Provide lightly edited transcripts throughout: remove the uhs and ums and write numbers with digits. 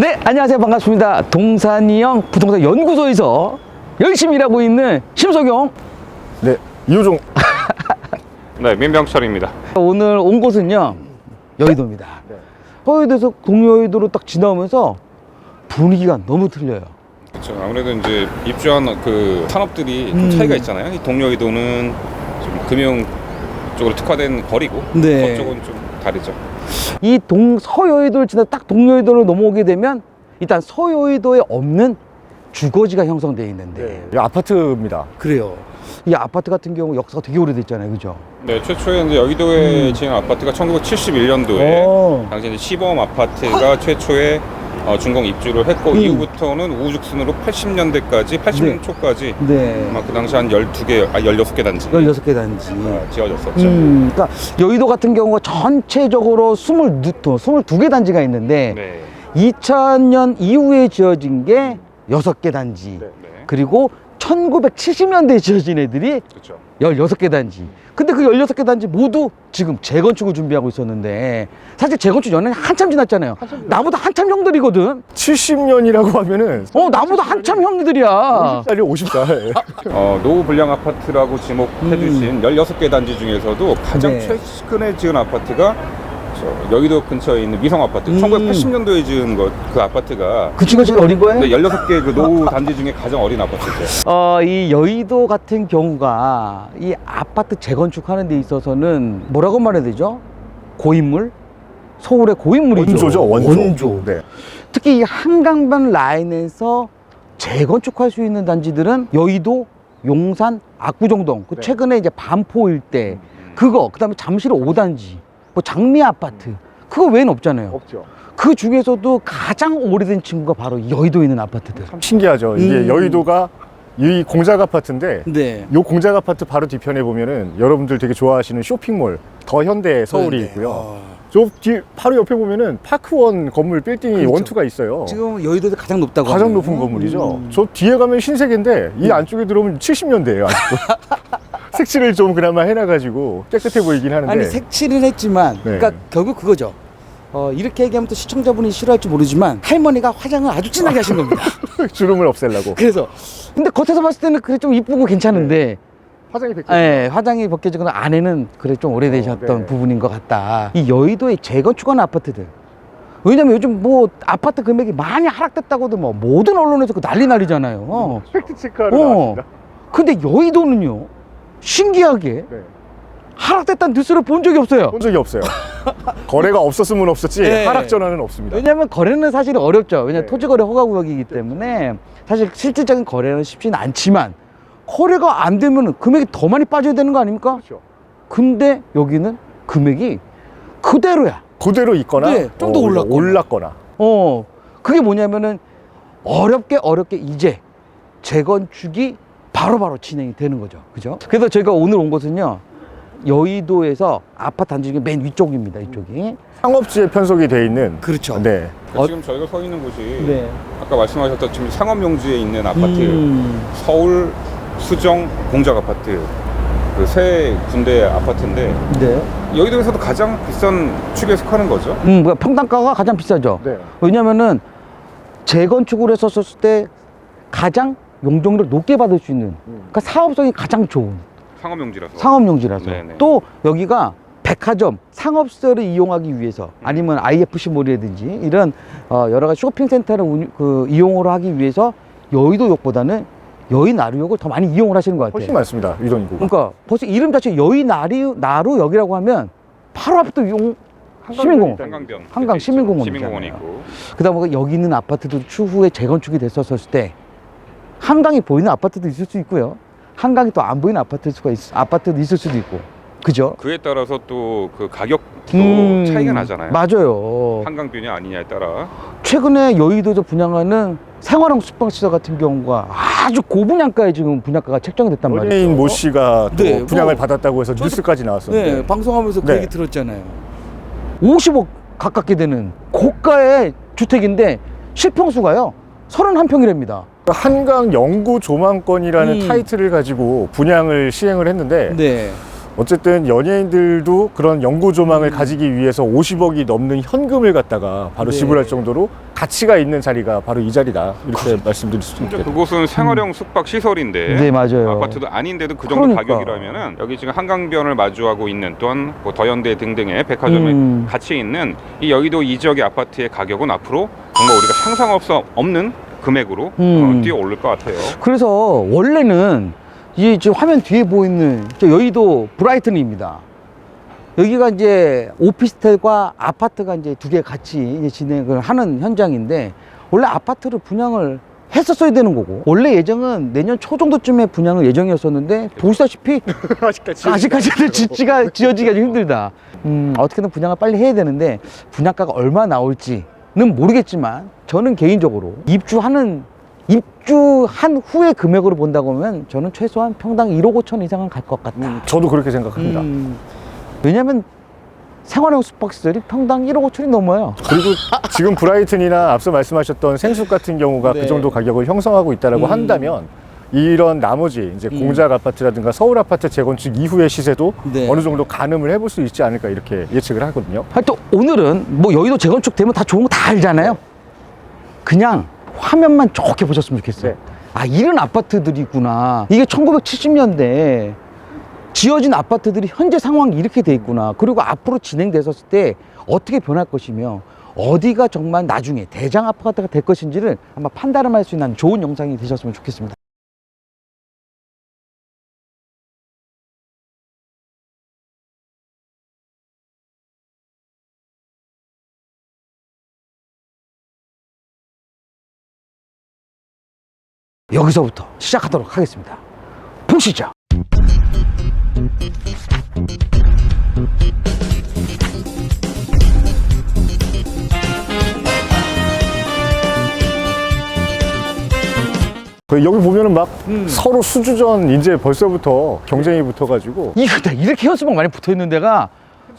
네, 안녕하세요. 반갑습니다. 동산이형 부동산 연구소에서 열심히 일하고 있는 심석영. 네, 이호종. 네, 민병철입니다. 오늘 온 곳은요, 여의도입니다. 네. 서여의도에서 동여의도로 딱 지나오면서 분위기가 너무 틀려요. 그렇죠. 아무래도 이제 입주한 그 산업들이 좀 차이가 있잖아요. 이 동여의도는 좀 금융 쪽으로 특화된 거리고, 네. 서쪽은 좀 다르죠. 이 서여의도를 지나 딱 동여의도로 넘어오게 되면 일단 서여의도에 없는 주거지가 형성되어 있는데. 이 아파트입니다. 그래요. 이 아파트 같은 경우 역사가 되게 오래됐잖아요. 그죠? 네, 최초에 이제 여의도에 지은 아파트가 1971년도에 당시 이제 시범 아파트가 최초에 준공 입주를 했고 이후부터는 우후죽순으로 80년대까지 80년 초까지 네. 아마 그 당시 한 16개 단지 16개 단지. 지어졌었죠. 그러니까 여의도 같은 경우가 전체적으로 22개 단지가 있는데 네. 2000년 이후에 지어진 게 6개 단지. 네. 그리고 1970년대에 지어진 애들이 그렇죠. 16개 단지. 근데 그 16개 단지 모두 지금 재건축을 준비하고 있었는데 사실 재건축 연행이 한참 지났잖아요. 나보다 한참 형들이거든. 70년이라고 하면은 나보다 한참 형들이야. 50살이 50살. 노후 불량 아파트라고 지목해 주신 16개 단지 중에서도 가장 네. 최근에 지은 아파트가 여의도 근처에 있는 미성 아파트 1980년도에 지은 그 아파트가 그 친구가 제일 어린 거예요? 16개 그 노후 단지 중에 가장 어린 아파트죠. 이 여의도 같은 경우가 이 아파트 재건축하는 데 있어서는 뭐라고 말해야 되죠? 고인물? 서울의 고인물이죠. 원조죠, 원조. 네. 특히 이 한강변 라인에서 재건축할 수 있는 단지들은 여의도, 용산, 압구정동, 그 네. 최근에 이제 반포 일대, 그거, 그 다음에 잠실 5단지, 뭐 장미 아파트, 그거 외에는 없잖아요. 없죠. 그 중에서도 가장 오래된 친구가 바로 여의도에 있는 아파트들. 참 신기하죠. 이게 여의도가 이 공작 아파트인데 네. 이 공작 아파트 바로 뒤편에 보면은 여러분들 되게 좋아하시는 쇼핑몰 더 현대 서울이 네. 있고요. 저 뒤 바로 옆에 보면은 파크원 건물 빌딩이 그렇죠. 원투가 있어요. 지금 여의도에서 가장 높다고 가장 하네요. 높은 건물이죠. 저 뒤에 가면 신세계인데 이 안쪽에 들어오면 70년대예요. 아직도. 색칠을 좀 그나마 해놔가지고 깨끗해 보이긴 하는데. 아니 색칠은 했지만 네. 그러니까 결국 그거죠. 이렇게 얘기하면 또 시청자분이 싫어할지 모르지만 할머니가 화장을 아주 진하게 하신 겁니다. 주름을 없애려고. 그래서 근데 겉에서 봤을 때는 그래 좀 이쁘고 괜찮은데 화장이 벗겨. 네, 화장이 벗겨지거나 안에는 그래 좀 오래되셨던 네. 부분인 것 같다. 이 여의도의 재건축하는 아파트들. 왜냐면 요즘 뭐 아파트 금액이 많이 하락됐다고도 뭐 모든 언론에서 그 난리잖아요. 팩트 체크하러 나왔습니다. 근데 여의도는요 신기하게 네. 하락됐다는 뉴스를 본 적이 없어요. 본 적이 없어요. 거래가 없었으면 없었지 네. 하락 전화는 없습니다. 왜냐면 거래는 사실 어렵죠. 왜냐면 네. 토지거래 허가구역이기 때문에 사실 실질적인 거래는 쉽지는 않지만 거래가 안 되면 금액이 더 많이 빠져야 되는 거 아닙니까? 그렇죠. 근데 여기는 금액이 그대로야. 그대로 있거나 네, 좀더 올랐거나. 그게 뭐냐면은 어렵게 이제 재건축이 바로바로 진행이 되는 거죠. 그죠? 그래서 저희가 오늘 온 곳은요. 여의도에서 아파트 단지 중에 맨 위쪽입니다. 이쪽이. 상업지에 편속이 돼 있는. 그렇죠. 네. 지금 저희가 서 있는 곳이 네. 아까 말씀하셨던 지금 상업용지에 있는 아파트 서울 수정 공작 아파트 그 세 군데 아파트인데 네. 여의도에서도 가장 비싼 축에 속하는 거죠. 그러니까 평당가가 가장 비싸죠. 네. 왜냐면은 재건축을 했었을 때 가장 용적률을 높게 받을 수 있는 그러니까 사업성이 가장 좋은 상업용지라서. 상업용지라서 네네. 또 여기가 백화점, 상업시설을 이용하기 위해서 아니면 IFC몰이라든지 이런 여러 가지 쇼핑센터를 이용을 하기 위해서 여의도역보다는 여의나루역을 더 많이 이용을 하시는 것 같아요. 훨씬 많습니다. 이런 인구가. 그러니까 벌써 이름 자체 여의나루역이라고 하면 바로 앞에 또 시민공원, 한강변. 한강 시민공원 시민공원이 있잖아요. 있고. 그다음에 여기 있는 아파트도 추후에 재건축이 됐었을 때 한강이 보이는 아파트도 있을 수 있고요. 한강이 또 안 보이는 아파트도 있을 수도 있고. 그죠? 그에 따라서 또 그 가격도 차이가 나잖아요. 맞아요. 한강뷰냐 아니냐에 따라. 최근에 여의도에서 분양하는 생활형 숙박시설 같은 경우가 아주 고분양가에 지금 분양가가 책정이 됐단 말이에요. 연예인 모 씨가 또 네, 분양을 뭐, 받았다고 해서 뉴스까지 나왔었는데. 네, 방송하면서 그 네. 얘기 들었잖아요. 50억 가깝게 되는 고가의 주택인데 실평수가요 31평이랍니다. 한강 영구 조망권이라는 타이틀을 가지고 분양을 시행을 했는데 네. 어쨌든 연예인들도 그런 연구 조망을 가지기 위해서 50억이 넘는 현금을 갖다가 바로 네. 지불할 정도로 가치가 있는 자리가 바로 이 자리다. 이렇게 말씀드릴 수 심지어 있겠네요. 그곳은 생활형 숙박 시설인데 네, 맞아요. 아파트도 아닌데도 그 정도 그러니까. 가격이라면은 여기 지금 한강변을 마주하고 있는 또한 뭐 더현대 등등의 백화점에 같이 있는 이 여의도 이 지역의 아파트의 가격은 앞으로 정말 우리가 상상할 수 없는 금액으로 뛰어오를 것 같아요. 그래서 원래는 이 지금 화면 뒤에 보이는 저 여의도 브라이튼입니다. 여기가 이제 오피스텔과 아파트가 이제 두 개 같이 이제 진행을 하는 현장인데 원래 아파트를 분양을 했었어야 되는 거고 원래 예정은 내년 초 정도쯤에 분양을 예정이었었는데 보시다시피 아직까지는 지지가 지어지기가 좀 힘들다. 어떻게든 분양을 빨리 해야 되는데 분양가가 얼마 나올지는 모르겠지만 저는 개인적으로 입주한 후의 금액으로 본다고 하면 저는 최소한 평당 1억 5천 이상은 갈 것 같다. 저도 그렇게 생각합니다. 왜냐면 생활형 숙박시설이 평당 1억 5천이 넘어요. 그리고 지금 브라이튼이나 앞서 말씀하셨던 생숙 같은 경우가 네. 그 정도 가격을 형성하고 있다고 한다면 이런 나머지 이제 공작 아파트라든가 서울 아파트 재건축 이후의 시세도 네. 어느 정도 가늠을 해볼 수 있지 않을까 이렇게 예측을 하거든요. 하여튼 오늘은 뭐 여의도 재건축 되면 다 좋은 거 다 알잖아요. 그냥 화면만 좋게 보셨으면 좋겠어요. 네. 아, 이런 아파트들이구나. 이게 1970년대 지어진 아파트들이 현재 상황이 이렇게 돼 있구나. 그리고 앞으로 진행됐었을 때 어떻게 변할 것이며 어디가 정말 나중에 대장 아파트가 될 것인지를 아마 판단할 수 있는 좋은 영상이 되셨으면 좋겠습니다. 여기서부터 시작하도록 하겠습니다. 보시죠. 여기 보면은 막 서로 수주전 이제 벌써부터 경쟁이 붙어가지고 이거 나 이렇게 현수막 많이 붙어 있는 데가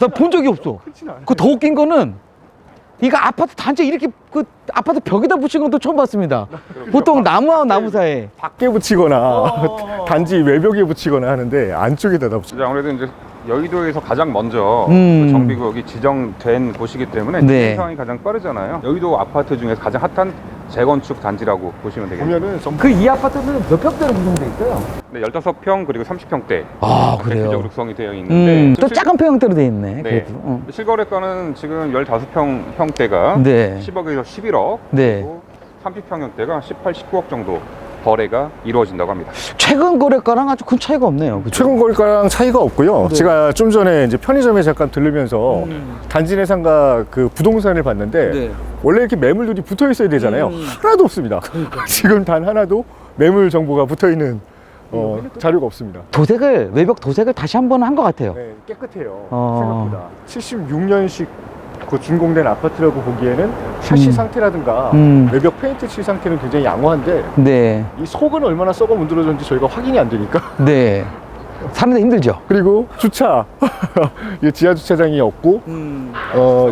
나 본 적이 없어. 그 더 웃긴 거는 이거 아파트 단지 이렇게 그 아파트 벽에다 붙인 것도 처음 봤습니다. 보통 나무와 나무 사이에. 밖에 붙이거나 단지 외벽에 붙이거나 하는데 안쪽에다 붙이고 이제 아무래도 이제 여의도에서 가장 먼저 음. 그 정비구역이 지정된 곳이기 때문에 네. 진행 상황이 가장 빠르잖아요. 여의도 아파트 중에서 가장 핫한 재건축 단지라고 보시면 되겠네요. 보면은 그 이 아파트는 몇 평대로 구성돼 있어요? 네, 15평 그리고 30평대 아, 대표적으로 그래요. 구성이 되어 있는데 또 작은 평형대로 돼 있네. 네. 그래도. 실거래가는 지금 15평 형대가 네. 10억에서 11억 네. 그리고 30평 형대가 18, 19억 정도 거래가 이루어진다고 합니다. 최근 거래가랑 아주 큰 차이가 없네요. 그죠? 최근 거래가랑 차이가 없고요. 네. 제가 좀 전에 이제 편의점에 잠깐 들르면서 단지 내 상가 그 부동산을 봤는데 네. 원래 이렇게 매물들이 붙어 있어야 되잖아요. 하나도 없습니다. 지금 단 하나도 매물 정보가 붙어 있는 자료가 없습니다. 도색을 외벽 도색을 다시 한 번 한 것 같아요. 네, 깨끗해요. 어. 생각보다 76년식 그 준공된 아파트라고 보기에는 샤시 상태라든가 외벽 페인트 칠 상태는 굉장히 양호한데 네, 이 속은 얼마나 썩어 문드러졌는지 저희가 확인이 안 되니까. 네. 사는데 힘들죠. 그리고 주차 이게 지하 주차장이 없고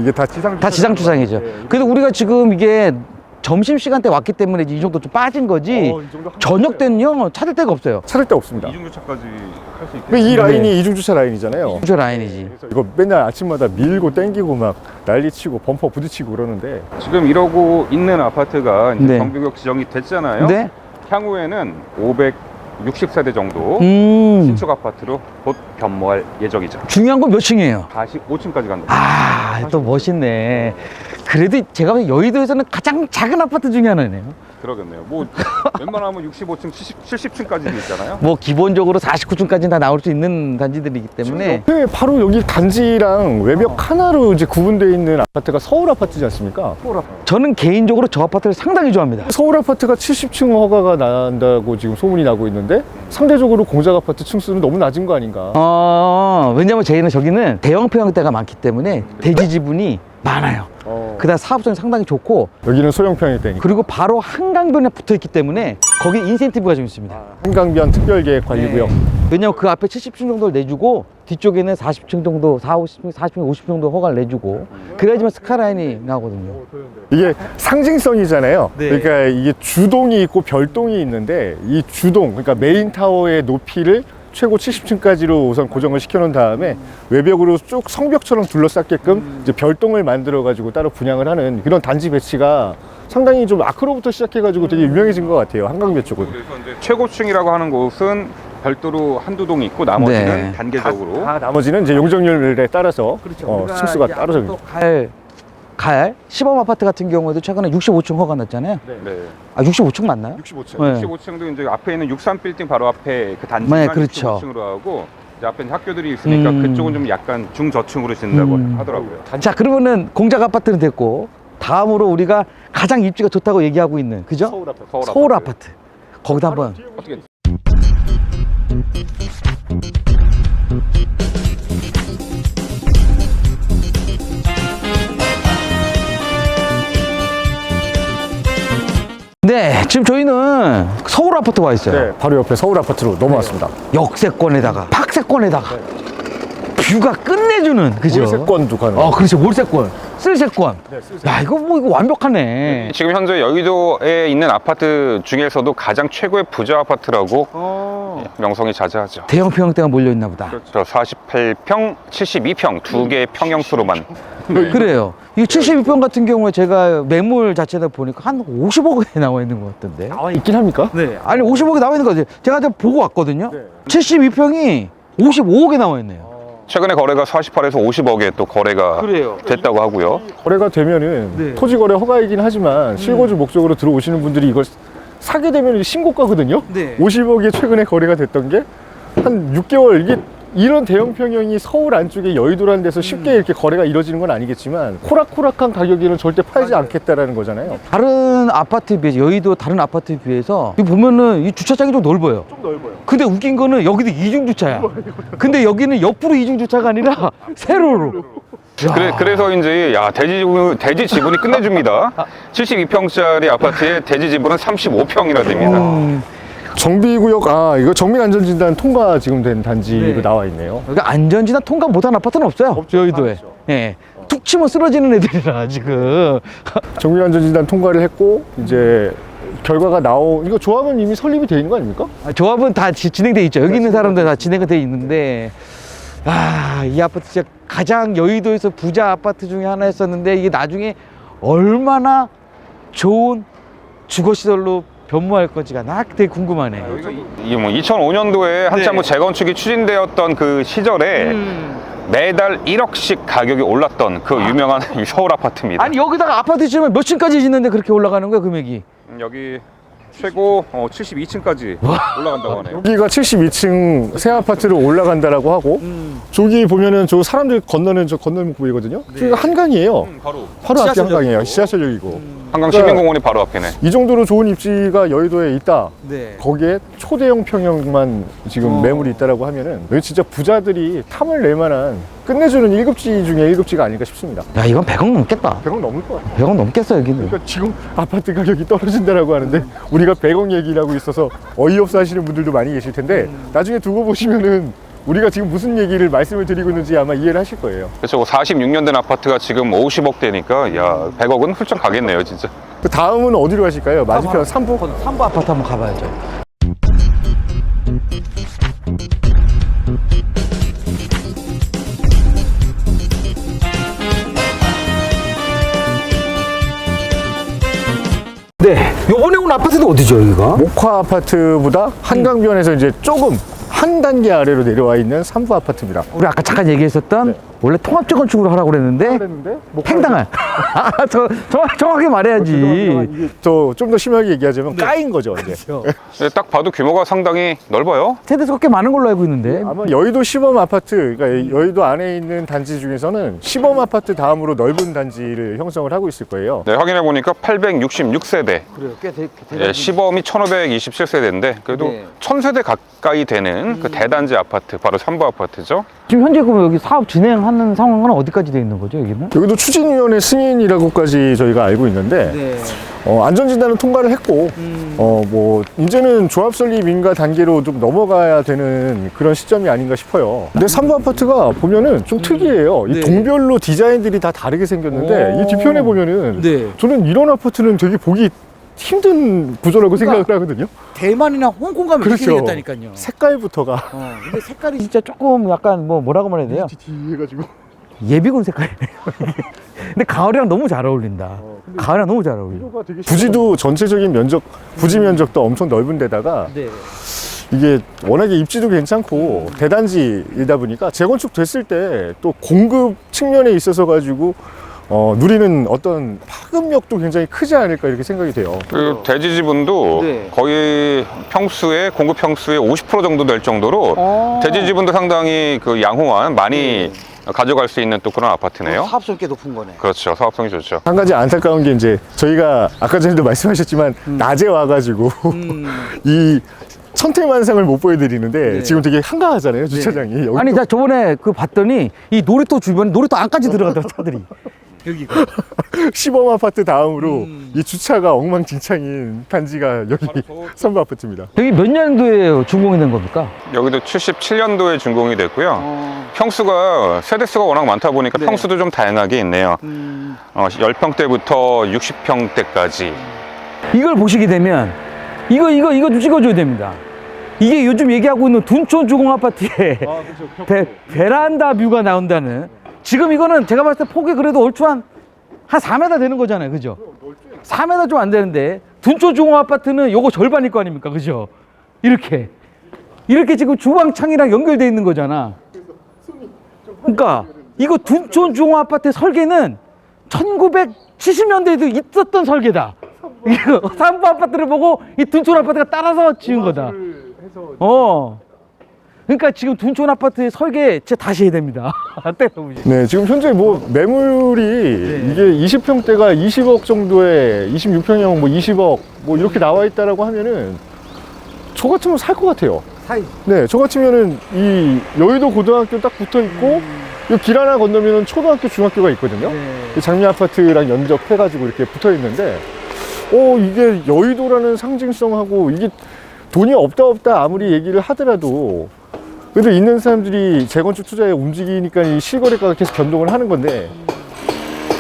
이게 다 지상 다 지상 주차장이죠. 네, 그래도 우리가 지금 이게 점심 시간대 왔기 때문에 이 정도 좀 빠진 거지. 이 정도 한번 저녁 때는요 찾을 데가 없어요. 찾을 데 없습니다. 이중주차까지 할 수 근데 있게 이 라인이 이중 주차 라인이잖아요. 주차 라인이지. 그래서 이거 맨날 아침마다 밀고 땡기고 막 난리치고 범퍼 부딪히고 그러는데 지금 이러고 있는 아파트가 이제 네. 정비구역 지정이 됐잖아요. 네. 향후에는 560세대 정도 신축 아파트로 곧 변모할 예정이죠. 중요한 건 몇 층이에요? 45층까지 간다. 아, 또 멋있네. 그래도 제가 보기엔 여의도에서는 가장 작은 아파트 중에 하나네요. 그러겠네요. 뭐 웬만하면 65층, 70층까지도 있잖아요. 뭐 기본적으로 49층까지는 다 나올 수 있는 단지들이기 때문에 옆에 바로 여기 단지랑 외벽 하나로 이제 구분되어 있는 아파트가 서울 아파트지 않습니까? 저는 개인적으로 저 아파트를 상당히 좋아합니다. 서울 아파트가 70층 허가가 난다고 지금 소문이 나고 있는데 상대적으로 공작 아파트 층수는 너무 낮은 거 아닌가? 왜냐면 저기는 대형 평형대가 많기 때문에 대지 지분이 많아요. 그다음 사업성이 상당히 좋고 여기는 소형 평형대니까. 그리고 바로 한강변에 붙어 있기 때문에 거기 인센티브가 좀 있습니다. 한강변 특별계획 관리구역. 네. 왜냐면 그 앞에 70층 정도를 내주고 뒤쪽에는 40층 정도, 40층, 50층 정도 허가를 내주고 그래야지만 스카라인이 나오거든요. 이게 상징성이잖아요. 네. 그러니까 이게 주동이 있고 별동이 있는데 이 주동, 그러니까 메인 타워의 높이를 최고 70층까지로 우선 고정을 시켜놓은 다음에 외벽으로 쭉 성벽처럼 둘러쌌게끔 이제 별동을 만들어가지고 따로 분양을 하는 그런 단지 배치가 상당히 좀 아크로부터 시작해가지고 되게 유명해진 것 같아요. 한강변 쪽은. 그래서 이제 최고층이라고 하는 곳은 별도로 한두 동이 있고 나머지는 네. 단계적으로 다 나머지는 이제 용적률에 따라서 우리가 층수가 이제 따로 앞으로 갈 시범 아파트 같은 경우에도 최근에 65층 허가 났잖아요. 네. 아 65층 맞나요? 65층. 네. 65층도 이제 앞에 있는 63빌딩 바로 앞에 그 단지만 네, 그렇죠. 65층으로 하고 이제 앞에 이제 학교들이 있으니까 그쪽은 좀 약간 중저층으로 짓는다고 하더라고요. 자 그러면은 공작 아파트는 됐고 다음으로 우리가 가장 입지가 좋다고 얘기하고 있는 그죠? 서울 아파트. 서울 아파트. 거기다 한번 어떻게 네 지금 저희는 서울 아파트 와 있어요. 네, 바로 옆에 서울 아파트로 넘어왔습니다. 역세권에다가 팍세권에다가 뷰가 끝내주는 그죠? 월세권도 가능. 그렇죠 월세권 쓸세권. 네, 쓸세권. 야 이거 뭐 이거 완벽하네. 지금 현재 여의도에 있는 아파트 중에서도 가장 최고의 부자 아파트라고 명성이 자자하죠. 대형 평형대가 몰려 있나 보다. 그렇죠. 48평, 72평 두 개의 평형수로만. 그래요. 이 72평 같은 경우에 제가 매물 자체다 보니까 한 50억에 나와 있는 것 같던데. 나와 있긴 합니까? 네. 아니 50억에 나와 있는 거 같아요. 제가 지금 보고 왔거든요. 네. 72평이 55억에 나와 있네요. 최근에 거래가 48에서 50억에 또 거래가 그래요. 됐다고 하고요. 거래가 되면은 네. 토지 거래 허가이긴 하지만 실거주 목적으로 들어오시는 분들이 이걸 사게 되면 신고가거든요. 네. 50억에 최근에 거래가 됐던 게 한 6개월 이게 이런 대형 평형이 서울 안쪽에 여의도라는 데서 쉽게 이렇게 거래가 이루어지는 건 아니겠지만 호락호락한 가격에는 절대 팔지 않겠다라는 거잖아요. 다른 아파트에 비해서 여의도 다른 아파트에 비해서 이 보면은 이 주차장이 좀 넓어요. 좀 넓어요. 근데 웃긴 거는 여기도 이중 주차야. 근데 여기는 옆으로 이중 주차가 아니라 세로로. 그래서 이제 대지 지분이 끝내줍니다. 72평짜리 아파트에 대지 지분은 35평이나 됩니다. 정비구역 이거 정밀안전진단 통과 지금 된 단지로 네. 나와 있네요. 여기 안전지나 통과 못한 아파트는 없어요. 없죠. 여의도에. 없죠. 예. 툭 치면 쓰러지는 애들이라 지금. 정밀안전진단 통과를 했고 이제 결과가 이거 조합은 이미 설립이 돼 있는 거 아닙니까? 조합은 다 진행돼 있죠. 여기 있는 사람들 다 진행은 돼 있는데 이 아파트 진짜 가장 여의도에서 부자 아파트 중에 하나였었는데 이게 나중에 얼마나 좋은 주거시설로 변모할 건지가 나 되게 궁금하네. 이게 뭐 2005년도에 한참 뭐 재건축이 추진되었던 그 시절에 매달 1억씩 가격이 올랐던 그 유명한 이 서울 아파트입니다. 아니 여기다가 아파트 지으면 몇 층까지 짓는데 그렇게 올라가는 거야 금액이? 여기 최고 72층까지 올라간다고 하네요. 여기가 72층 새 아파트로 올라간다라고 하고 저기 보면은 저 사람들 건너는 저 건널목 보이거든요. 저기가 한강이에요. 바로 바로 앞이 지하철역이고. 한강이에요. 지하철역이고. 한강시민공원이 바로 앞이네. 이 정도로 좋은 입지가 여의도에 있다. 네. 거기에 초대형 평형만 지금 매물이 있다라고 하면은 여기 진짜 부자들이 탐을 낼 만한 끝내주는 1급지 중에 1급지가 아닐까 싶습니다. 야 이건 100억 넘겠다. 100억 넘을 것 같아요. 100억 넘겠어 여기는. 그러니까 지금 아파트 가격이 떨어진다라고 하는데 우리가 100억 얘기를 하고 있어서 어이없어 하시는 분들도 많이 계실 텐데 나중에 두고 보시면은 우리가 지금 무슨 얘기를 말씀을 드리고 있는지 아마 이해를 하실 거예요. 그렇죠. 46년 된 아파트가 지금 50억대니까 야 100억은 훌쩍 가겠네요 진짜. 그 다음은 어디로 가실까요? 맞은편 3부? 3부 아파트 한번 가봐야죠. 네, 요번에 온 아파트는 어디죠, 여기가? 목화 아파트보다 한강변에서 이제 조금 한 단계 아래로 내려와 있는 3부 아파트입니다. 우리 아까 잠깐 얘기했었던 원래 통합재건축으로 하라고 그랬는데 그랬는데 팽당한. 정확하게 말해야지. 좀 더 심하게 얘기하자면 까인 거죠 이제. 네, 딱 봐도 규모가 상당히 넓어요. 세대수가 꽤 많은 걸로 알고 있는데. 아마 여의도 시범 아파트, 그러니까 여의도 안에 있는 단지 중에서는 시범 아파트 다음으로 넓은 단지를 형성을 하고 있을 거예요. 네, 확인해 보니까 866세대. 그래요, 예, 시범이 1527세대인데 그래도 네. 1000세대 가까이 되는 그 대단지 아파트, 바로 3부 아파트죠. 지금 현재 그럼 여기 사업 진행하는 상황은 어디까지 돼 있는 거죠, 여기는? 여기도 추진위원회 승인이라고까지 저희가 알고 있는데 네. 안전진단은 통과를 했고 뭐 이제는 조합 설립 인가 단계로 좀 넘어가야 되는 그런 시점이 아닌가 싶어요. 근데 3부 아파트가 보면은 좀 특이해요. 이 네. 동별로 디자인들이 다 다르게 생겼는데 이 뒤편에 보면은 네. 저는 이런 아파트는 되게 보기 힘든 구조라고 그러니까 생각을 하거든요. 대만이나 홍콩 가면 이렇게 그렇죠. 생겼다니까요. 색깔부터가 근데 색깔이 진짜 조금 약간 뭐라고 말해야 돼요? 해가지고 예비군 색깔이네요. 근데 가을이랑 너무 잘 어울린다. 가을이랑 너무 잘 어울려. 부지도 전체적인 면적, 부지 면적도 엄청 넓은 데다가 네. 이게 워낙에 입지도 괜찮고 대단지이다 보니까 재건축 됐을 때 또 공급 측면에 있어서 가지고 누리는 어떤 파급력도 굉장히 크지 않을까 이렇게 생각이 돼요. 그 대지 지분도 네. 거의 공급 평수의 50% 정도 될 정도로 대지 지분도 상당히 그 양호한 많이 가져갈 수 있는 또 그런 아파트네요. 사업성이 꽤 높은 거네. 그렇죠. 사업성이 좋죠. 한 가지 안타까운 게 이제 저희가 아까 전에도 말씀하셨지만 낮에 와가지고 이 천태만상을 못 보여드리는데 네. 지금 되게 한가하잖아요 주차장이. 여기 아니, 또 나 저번에 그 봤더니 이 놀이터 주변에 놀이터 안까지 들어가더라, 차들이. 여기가. 시범 아파트 다음으로 이 주차가 엉망진창인 단지가 여기 선부 아파트입니다. 여기 몇 년도에 준공이 된 겁니까? 여기도 77년도에 준공이 됐고요. 평수가 세대수가 워낙 많다 보니까 네. 평수도 좀 다양하게 있네요. 10평대부터 60평대까지. 이걸 보시게 되면 이거 좀 찍어줘야 됩니다. 이게 요즘 얘기하고 있는 둔촌 주공 아파트에 베란다 뷰가 나온다는. 지금 이거는 제가 봤을 때 폭이 그래도 얼추 한 4m 되는 거잖아요, 그죠? 4m 좀 안 되는데 둔촌 주공 아파트는 요거 절반일 거 아닙니까, 그죠? 이렇게 지금 주방창이랑 연결돼 있는 거잖아. 그러니까 이거 둔촌 주공 아파트 설계는 1970년대에도 있었던 설계다. 이거 삼부 아파트를 보고 이 둔촌 아파트가 따라서 지은 거다. 그러니까 지금 둔촌 아파트의 설계 진짜 다시 해야 됩니다. 네, 지금 현재 뭐 매물이 이게 20평대가 20억 정도에 26평형 뭐 20억 뭐 이렇게 나와 있다라고 하면은 저 같으면 살 것 같아요. 네, 저 같으면은 이 여의도 고등학교 딱 붙어 있고 이 길 하나 건너면은 초등학교, 중학교가 있거든요. 이 장미 아파트랑 연접해가지고 이렇게 붙어 있는데, 이게 여의도라는 상징성하고 이게 돈이 없다 아무리 얘기를 하더라도 그래도 있는 사람들이 재건축 투자에 움직이니까 이 실거래가가 계속 변동을 하는 건데,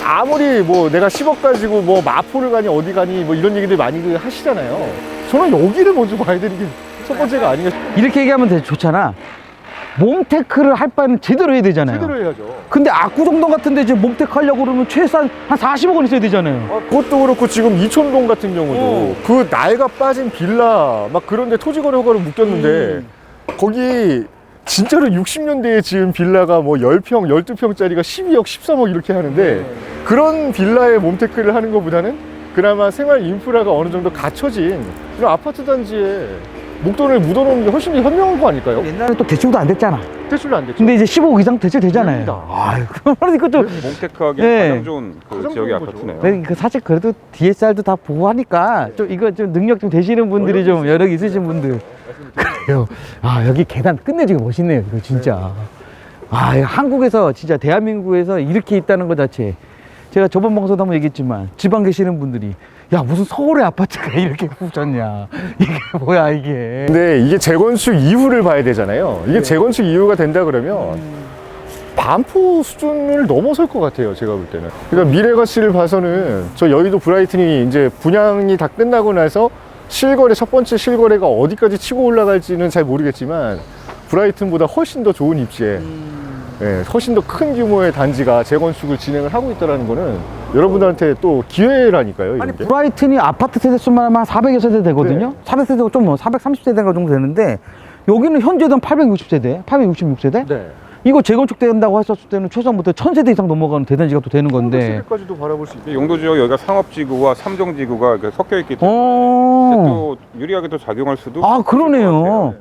아무리 뭐 내가 10억 가지고 뭐 마포를 가니 어디 가니 뭐 이런 얘기들 많이 하시잖아요. 저는 여기를 먼저 봐야 되는 게 첫 번째가 아닌가. 이렇게 얘기하면 되게 좋잖아. 몸테크를 할 바에는 제대로 해야 되잖아요. 제대로 해야죠. 근데 압구정동 같은데 지금 몸테크 하려고 그러면 최소한 한 40억 원 있어야 되잖아요. 그것도 그렇고 지금 이촌동 같은 경우도 그 낡아 빠진 빌라 막 그런데 토지거래 허가를 묶였는데 거기 진짜로 60년대에 지은 빌라가 뭐 10평, 12평짜리가 12억, 13억 이렇게 하는데 그런 빌라에 몸테크를 하는 것보다는 그나마 생활 인프라가 어느 정도 갖춰진 이런 아파트 단지에 목돈을 묻어놓는 게 훨씬 더 현명한 거 아닐까요? 옛날에 또 대출도 안 됐잖아. 대출도 안 됐죠. 근데 이제 15억 이상 대출 되잖아요. 됩니다. 아유, 그러니까 좀. 몽테크하기 네. 가장 좋은 그 가장 지역의 좋은 거죠. 아파트네요. 그 사실 그래도 DSR도 다 보고 하니까 좀 이거 좀 능력 좀 되시는 분들이 좀 여력 있으신 분들. 그래요. 여기 계단 끝내주고 멋있네요. 이거 진짜. 이거 한국에서 진짜 대한민국에서 이렇게 있다는 것 자체. 제가 저번 방송도 한번 얘기했지만 지방 계시는 분들이 야 무슨 서울의 아파트가 이렇게 붙였냐 이게 뭐야 이게. 근데 이게 재건축 이후를 봐야 되잖아요. 이게 재건축 이후가 된다 그러면 반포 수준을 넘어설 것 같아요, 제가 볼 때는. 그러니까 미래 가치를 봐서는 저 여의도 브라이튼이 이제 분양이 다 끝나고 나서 실거래, 첫 번째 실거래가 어디까지 치고 올라갈지는 잘 모르겠지만 브라이튼보다 훨씬 더 좋은 입지에 훨씬 더 큰 규모의 단지가 재건축을 진행을 하고 있다는 거는 여러분들한테 또 기회라니까요. 이런 아니 게. 브라이튼이 아파트 세대수만 하면 한 400여 세대 되거든요. 네. 400세대가 좀 뭐 430세대인가 정도 되는데 여기는 현재는 860세대, 866세대. 네. 이거 재건축 된다고 했었을 때는 최소한부터 1000세대 이상 넘어가는 대단지가 또 되는 건데. 세대까지도 바라볼 수 있고. 용도 지역 여기가 상업지구와 삼정지구가 이렇게 섞여 있기 때문에 또 유리하게 또 작용할 수도. 그러네요.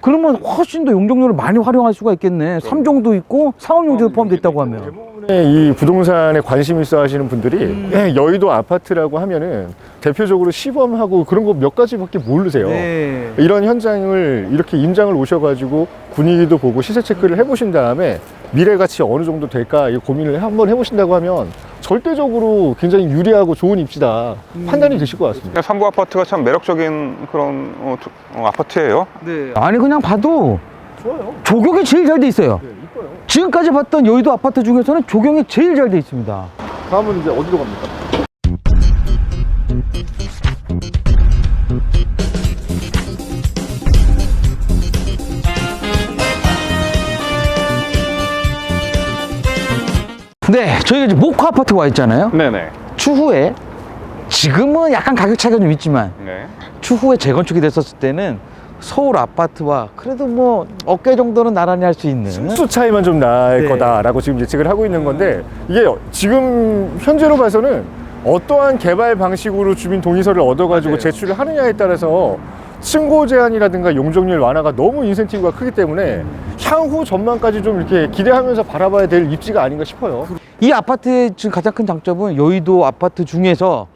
그러면 훨씬 더 용적률을 많이 활용할 수가 있겠네. 3종도 있고 상업용지도 포함되어 있다고 하면. 대부분의 이 부동산에 관심 있어 하시는 분들이 여의도 아파트라고 하면은 대표적으로 시범하고 그런 거 몇 가지밖에 모르세요. 네. 이런 현장을 이렇게 임장을 오셔가지고 분위기도 보고 시세 체크를 해보신 다음에 미래 가치 어느 정도 될까 이 고민을 한번 해보신다고 하면 절대적으로 굉장히 유리하고 좋은 입지다 판단이 되실 것 같습니다. 삼부 아파트가 참 매력적인 그런 아파트예요. 네. 아니 그냥 봐도 좋아요. 조경이 제일 잘 돼 있어요. 네, 이뻐요. 지금까지 봤던 여의도 아파트 중에서는 조경이 제일 잘 돼 있습니다. 다음은 이제 어디로 갑니까? 네, 저희가 지금 모카 아파트가 와 있잖아요. 네네. 추후에 지금은 약간 가격 차이가 좀 있지만 네. 추후에 재건축이 됐었을 때는 서울 아파트와 그래도 뭐 어깨 정도는 나란히 할 수 있는 수 차이만 좀 날 네. 거다라고 지금 예측을 하고 있는 건데 이게 지금 현재로 봐서는 어떠한 개발 방식으로 주민 동의서를 얻어가지고 맞아요. 제출을 하느냐에 따라서 층고 제한이라든가 용적률 완화가 너무 인센티브가 크기 때문에 향후 전망까지 좀 이렇게 기대하면서 바라봐야 될 입지가 아닌가 싶어요. 이 아파트의 지금 가장 큰 장점은 여의도 아파트 중에서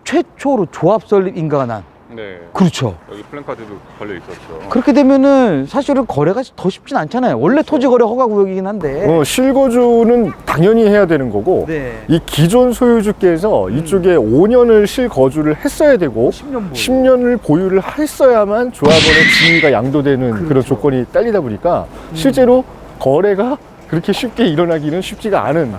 최초로 조합 설립 인가가 난 네. 그렇죠. 여기 플랜카드도 걸려 있었죠. 그렇게 되면은 사실은 거래가 더 쉽진 않잖아요. 원래 토지 거래 허가 구역이긴 한데. 실거주는 당연히 해야 되는 거고 네. 이 기존 소유주께서 이쪽에 5년을 실거주를 했어야 되고 10년 10년을 보유를 했어야만 조합원의 지위가 양도되는 그런 조건이 딸리다 보니까 실제로 거래가 그렇게 쉽게 일어나기는 쉽지가 않은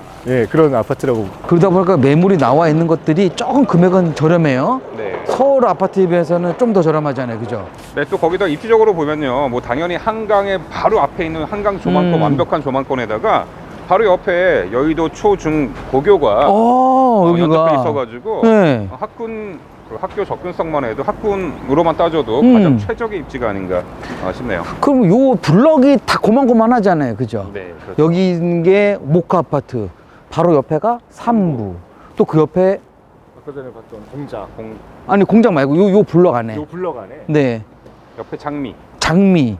그런 아파트라고. 그러다 보니까 매물이 나와 있는 것들이 조금 금액은 저렴해요. 네. 서울 아파트에 비해서는 좀 더 저렴하잖아요. 그죠? 네, 또 거기다 입지적으로 보면요. 뭐 당연히 한강의 바로 앞에 있는 한강 조망권, 완벽한 조망권에다가 바로 옆에 여의도 초, 중, 고교가 연접돼 여기가. 있어가지고 네. 학교 접근성만 해도 학군으로만 따져도 가장 최적의 입지가 아닌가 싶네요. 그럼 요 블럭이 다 고만고만하잖아요. 그죠? 네, 그렇죠. 여기 있는 게 모카 아파트. 바로 옆에가 삼부. 또 그 옆에 아까 전에 봤던 공장, 아니 공장 말고 요 블럭 안에. 요 블럭 안에 네. 옆에 장미, 장미.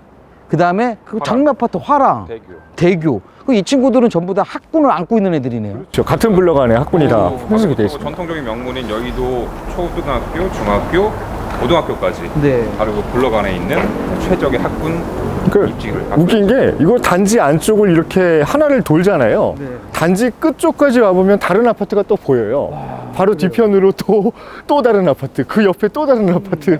그다음에 그 화랑. 장미 아파트 화랑. 대교. 대교. 그 이 친구들은 전부 다 학군을 안고 있는 애들이네요. 그렇죠. 같은 블럭 안에 학군이 다 형성이 돼 있습니다. 전통적인 명문인 여의도 초등학교, 중학교, 고등학교까지 네. 바로 그 블럭 안에 있는 최적의 학군 입지를 갖고 웃긴 게 이거 단지 안쪽을 이렇게 하나를 돌잖아요. 네. 단지 끝쪽까지 와보면 다른 아파트가 또 보여요. 바로 뒤편으로 또 다른 아파트, 그 옆에 또 다른 아파트.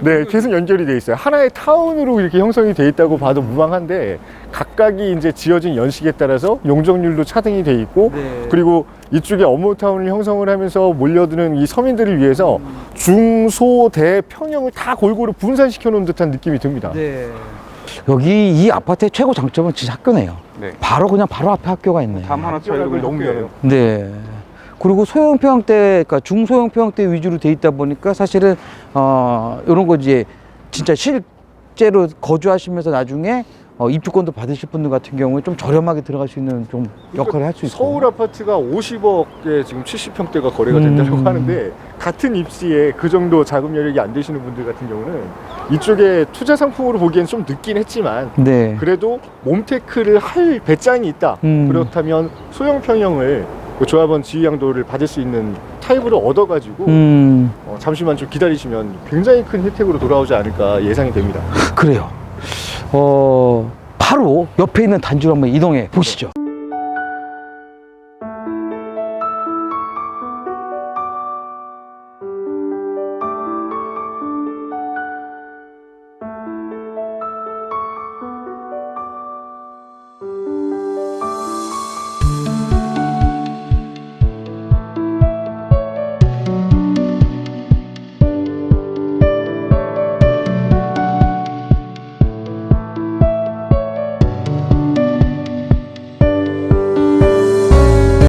네, 계속 연결이 돼 있어요. 하나의 타운으로 이렇게 형성이 돼 있다고 봐도 무방한데 각각이 이제 지어진 연식에 따라서 용적률도 차등이 돼 있고 네. 그리고 이쪽에 어머타운을 형성을 하면서 몰려드는 이 서민들을 위해서 중, 소, 대 평형을 다 골고루 분산시켜 놓은 듯한 느낌이 듭니다. 네. 여기 이 아파트의 최고 장점은 진짜 학교네요. 네. 바로 학교가 있네요. 담 하나 차이로 너무 네. 그리고 소형 평형대, 그러니까 중소형 평형대 위주로 돼 있다 보니까 사실은 이런 거 이제 진짜 실제로 거주하시면서 나중에 입주권도 받으실 분들 같은 경우에 좀 저렴하게 들어갈 수 있는 좀 역할을 할 수 있고. 서울 아파트가 50억에 지금 70평대가 거래가 된다고 하는데 같은 입지에 그 정도 자금 여력이 안 되시는 분들 같은 경우는 이쪽에 투자 상품으로 보기엔 좀 늦긴 했지만 네. 그래도 몸테크를 할 배짱이 있다. 그렇다면 소형 평형을 그 조합원 지위 양도를 받을 수 있는 타입으로 얻어가지고 잠시만 좀 기다리시면 굉장히 큰 혜택으로 돌아오지 않을까 예상이 됩니다. 그래요. 바로 옆에 있는 단지로 한번 이동해 보시죠.